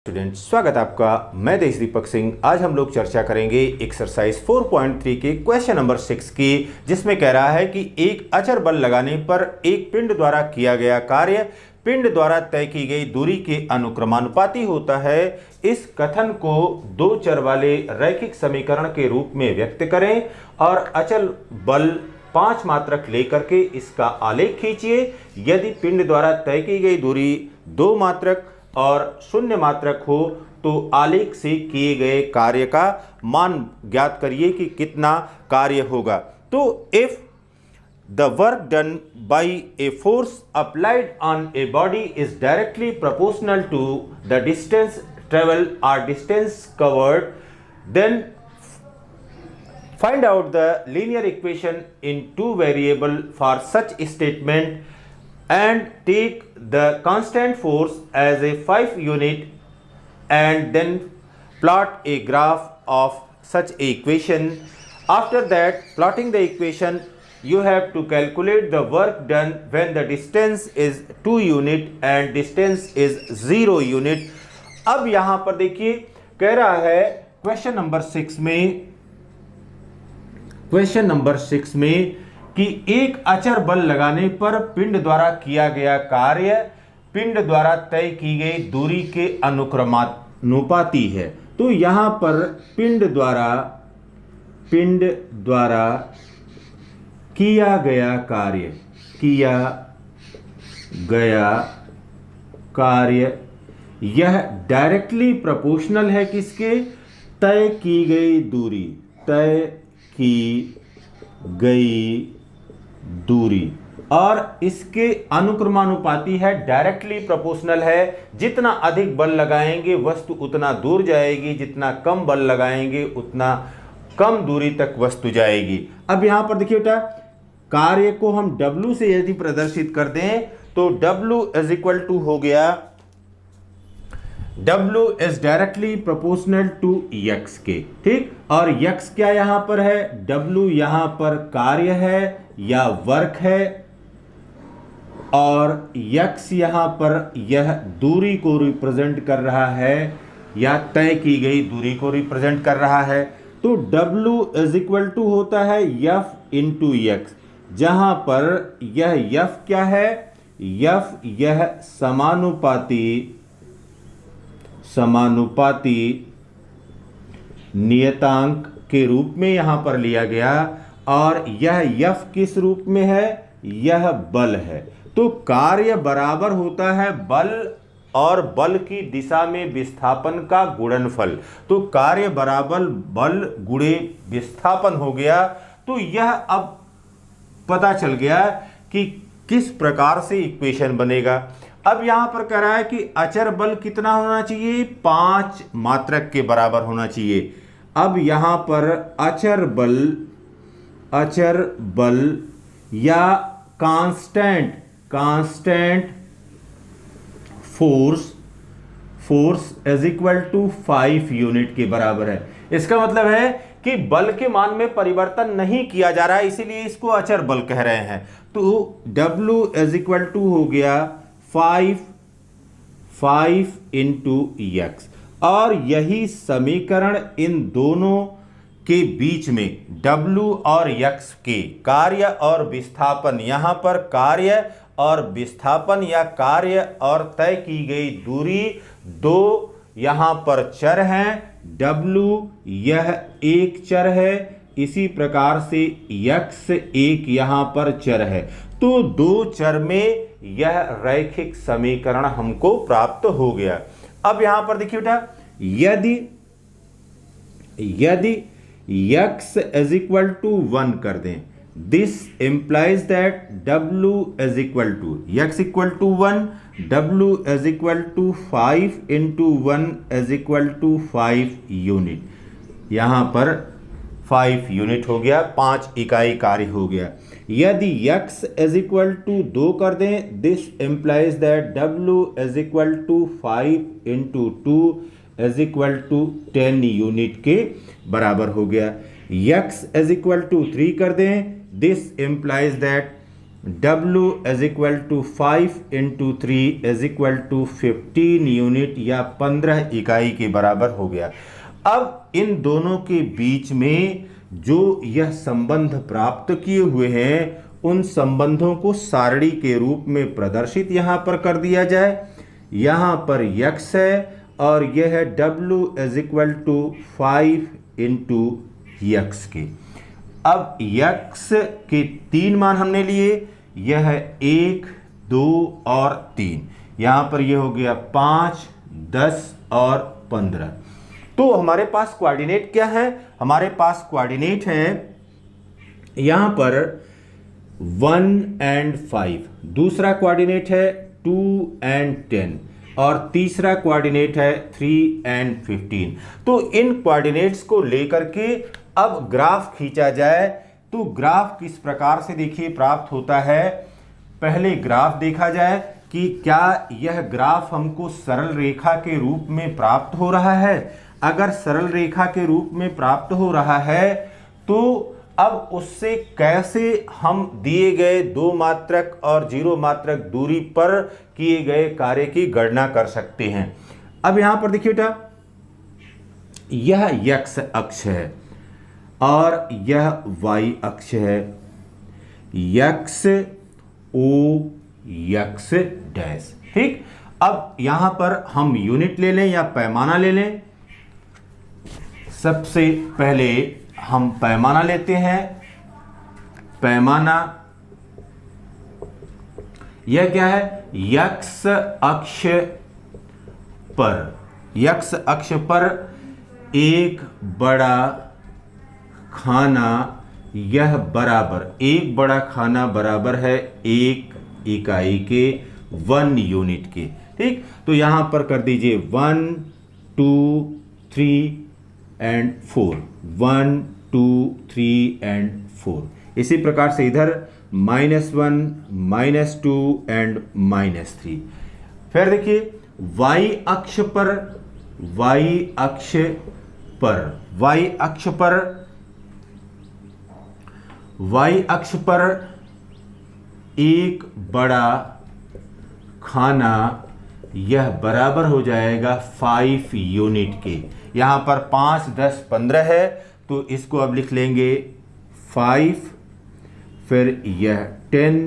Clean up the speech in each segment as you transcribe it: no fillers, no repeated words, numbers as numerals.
Student, स्वागत है आपका। मैं देश दीपक सिंह। आज हम लोग चर्चा करेंगे एक्सरसाइज 4.3 के क्वेश्चन नंबर 6 की, जिसमें कह रहा है कि एक अचर बल लगाने पर एक पिंड द्वारा किया गया कार्य पिंड द्वारा तय की गई दूरी के अनुक्रमानुपाती होता है। इस कथन को दो चर वाले रैखिक समीकरण के रूप में व्यक्त करें और अचल बल 5 मात्रक लेकर के इसका आलेख खींचिए। यदि पिंड द्वारा तय की गई दूरी 2 मात्रक और 0 मात्रक हो तो आलेख से किए गए कार्य का मान ज्ञात करिए कि कितना कार्य होगा। तो if the work done by a force applied on a body is directly proportional to the distance travel और distance covered, then find out the linear equation in two variable for such statement and take the constant force as a 5 unit and then plot a graph of such a equation. After that, plotting the equation, you have to calculate the work done when the distance is 2 unit and distance is 0 unit. अब यहाँ पर देखिए कह रहा है question number 6 में कि एक अचर बल लगाने पर पिंड द्वारा किया गया कार्य पिंड द्वारा तय की गई दूरी के अनुक्रमानुपाती है। तो यहां पर पिंड द्वारा किया गया कार्य यह डायरेक्टली प्रोपोर्शनल है किसके? तय की गई दूरी और इसके अनुक्रमानुपाती है, डायरेक्टली प्रोपोर्शनल है। जितना अधिक बल लगाएंगे वस्तु उतना दूर जाएगी, जितना कम बल लगाएंगे उतना कम दूरी तक वस्तु जाएगी। अब यहां पर देखिए बेटा, कार्य को हम W से यदि प्रदर्शित कर दें तो W इज इक्वल टू हो गया, W is directly proportional to x के, ठीक। और x क्या यहां पर है? W यहां पर कार्य है या वर्क है और x यहां पर यह दूरी को रिप्रेजेंट कर रहा है या तय की गई दूरी को रिप्रेजेंट कर रहा है। तो W इज इक्वल टू होता है F इंटू x, जहां पर यह F क्या है? F यह समानुपाती नियतांक के रूप में यहां पर लिया गया और यह F किस रूप में है? यह बल है। तो कार्य बराबर होता है बल और बल की दिशा में विस्थापन का गुणनफल। तो कार्य बराबर बल गुणे विस्थापन हो गया। तो यह अब पता चल गया कि किस प्रकार से इक्वेशन बनेगा। अब यहां पर कह रहा है कि अचर बल कितना होना चाहिए? 5 मात्रक के बराबर होना चाहिए। अब यहां पर अचर बल या constant force is equal to 5 unit के बराबर है। इसका मतलब है कि बल के मान में परिवर्तन नहीं किया जा रहा है, इसीलिए इसको अचर बल कह रहे हैं। तो W इज इक्वल टू हो गया 5 इंटू x और यही समीकरण इन दोनों के बीच में W और x के कार्य और विस्थापन, यहां पर कार्य और विस्थापन या कार्य और तय की गई दूरी दो यहां पर चर हैं। W यह एक चर है, इसी प्रकार से x एक यहां पर चर है। तो दो चर में यह रैखिक समीकरण हमको प्राप्त हो गया। अब यहां पर देखिए बेटा, यदि x इज इक्वल टू 1 कर दें, this implies that W is equal to x equal to 1, W is equal to 5 into 1 is equal to 5 unit. यहां पर 5 यूनिट हो गया, 5 इकाई कार्य हो गया। यदि x इज इक्वल टू 2 कर दें, this implies that W is equal to 5 into 2 is equal to 10 unit के बराबर हो गया। x इज इक्वल टू 3 कर दें, this implies that W is equal to 5 into 3 is equal to 15 unit या 15 इकाई के बराबर हो गया। अब इन दोनों के बीच में जो यह संबंध प्राप्त किए हुए हैं उन संबंधों को सारणी के रूप में प्रदर्शित यहां पर कर दिया जाए। यहां पर x है और यह है W is equal to 5 into x के। अब x के 3 मान हमने लिए, यह है 1, 2 और 3। यहां पर यह हो गया 5, 10 और 15। तो हमारे पास कोऑर्डिनेट क्या है? हमारे पास कोऑर्डिनेट है यहां पर 1 एंड 5, दूसरा कोऑर्डिनेट है 2 एंड 10 और तीसरा कोऑर्डिनेट है 3 एंड 15। तो इन कोऑर्डिनेट्स को लेकर के अब ग्राफ खींचा जाए तो ग्राफ किस प्रकार से देखिए प्राप्त होता है। पहले ग्राफ देखा जाए कि क्या यह ग्राफ हमको सरल रेखा के रूप में प्राप्त हो रहा है। अगर सरल रेखा के रूप में प्राप्त हो रहा है तो अब उससे कैसे हम दिए गए 2 मात्रक और 0 मात्रक दूरी पर किए गए कार्य की गणना कर सकते हैं। अब यहां पर देखिए बेटा, यह x अक्ष है और यह y अक्ष है, x o x डैश। ठीक, अब यहां पर हम यूनिट ले लें या पैमाना ले लें। सबसे पहले हम पैमाना लेते हैं। पैमाना यह क्या है? x अक्ष पर, x अक्ष पर एक बड़ा खाना, यह बराबर, एक बड़ा खाना बराबर है 1 इकाई के, 1 यूनिट के। ठीक, तो यहां पर कर दीजिए 1, 2, 3 एंड 4, 1, 2, 3 एंड 4। इसी प्रकार से इधर -1, -2 एंड -3। फिर देखिए y अक्ष पर, y अक्ष पर, y अक्ष पर, y अक्ष पर एक बड़ा खाना, यह बराबर हो जाएगा 5 यूनिट के। यहां पर 5, 10, 15 है तो इसको अब लिख लेंगे 5, फिर यह 10,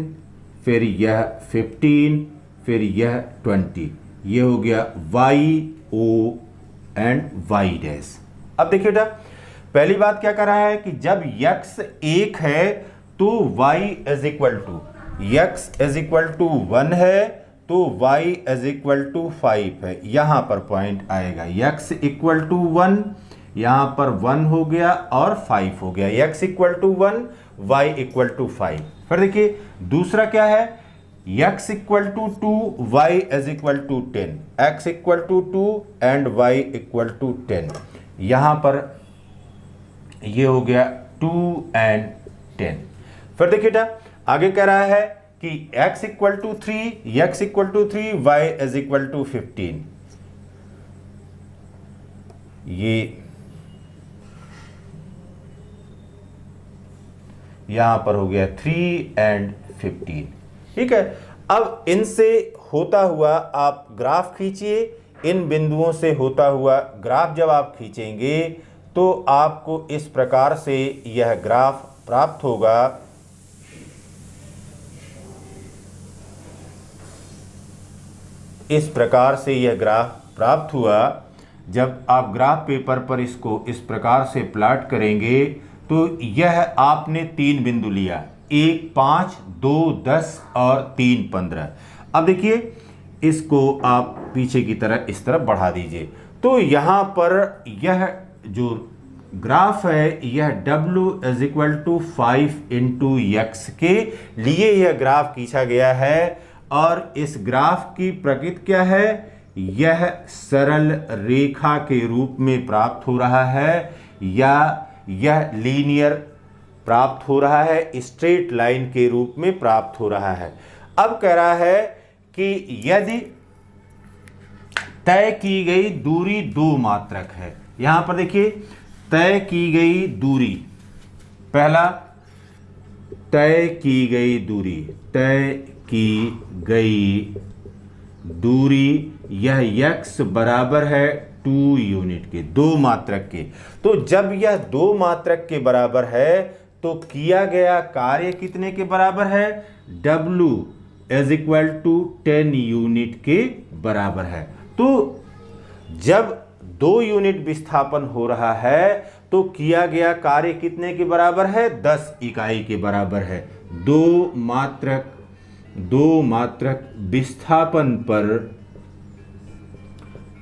फिर यह 15, फिर यह 20। यह हो गया y o and y dash. अब देखिए बेटा, पहली बात क्या कर रहा है कि जब x 1 है तो y is equal to, x is equal to 1 है तो y इज इक्वल टू 5 है। यहां पर पॉइंट आएगा x इक्वल टू 1, यहां पर 1 हो गया और 5 हो गया। x equal to 1, y equal to 5। फिर देखिए दूसरा क्या है? x equal to 2, y is equal to 10, x equal to 2 and y equal to 10। यहां पर ये हो गया 2 एंड 10। फिर देखिए बेटा, आगे कह रहा है कि x equal to 3, x equal to 3, y is equal to 15। ये यहां पर हो गया 3 एंड 15। ठीक है, अब इनसे होता हुआ आप ग्राफ खींचिए। इन बिंदुओं से होता हुआ ग्राफ जब आप खींचेंगे तो आपको इस प्रकार से यह ग्राफ प्राप्त होगा। इस प्रकार से यह ग्राफ प्राप्त हुआ। जब आप ग्राफ पेपर पर इसको इस प्रकार से प्लॉट करेंगे तो यह आपने 3 बिंदु लिया, 1, 5, 2, 10 और 3, 15। अब देखिए इसको आप पीछे की तरह इस तरफ बढ़ा दीजिए तो यहाँ पर यह जो ग्राफ है यह W is equal to 5 into x के लिए यह ग्राफ खींचा गया है। और इस ग्राफ की प्रकृति क्या है? यह सरल रेखा के रूप में प्राप्त हो रहा है या यह लीनियर प्राप्त हो रहा है, स्ट्रेट लाइन के रूप में प्राप्त हो रहा है। अब कह रहा है कि यदि तय की गई दूरी 2 मात्रक है, यहां पर देखिए तय की गई दूरी, पहला तय की गई दूरी, तय की गई दूरी यह x बराबर है 2 यूनिट के, 2 मात्रक के। तो जब यह 2 मात्रक के बराबर है तो किया गया कार्य कितने के बराबर है? W is equal to 10 unit के बराबर है। तो जब 2 यूनिट विस्थापन हो रहा है तो किया गया कार्य कितने के बराबर है? 10 इकाई के बराबर है। 2 मात्रक विस्थापन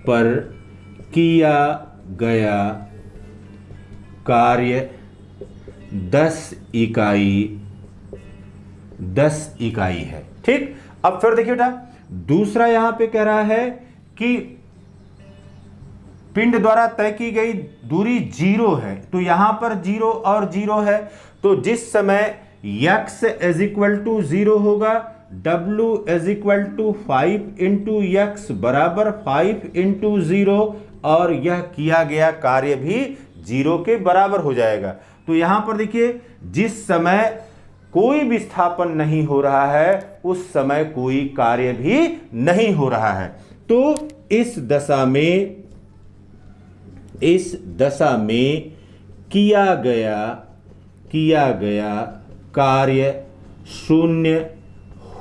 पर किया गया कार्य 10 इकाई है। ठीक, अब फिर देखिए बेटा, दूसरा यहां पे कह रहा है कि पिंड द्वारा तय की गई दूरी 0 है, तो यहां पर 0 और 0 है, तो जिस समय x इज इक्वल टू 0 होगा, w is equal to 5 into x बराबर 5 इंटू 0, और यह किया गया कार्य भी 0 के बराबर हो जाएगा। तो यहां पर देखिए, जिस समय कोई विस्थापन नहीं हो रहा है उस समय कोई कार्य भी नहीं हो रहा है। तो इस दशा में किया गया कार्य 0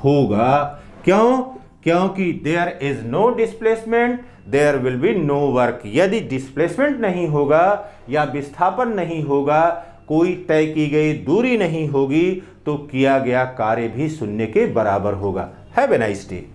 होगा। क्यों? क्योंकि there is no displacement, there will be no work. यदि डिस्प्लेसमेंट नहीं होगा या विस्थापन नहीं होगा, कोई तय की गई दूरी नहीं होगी, तो किया गया कार्य भी 0 के बराबर होगा। Have a nice day.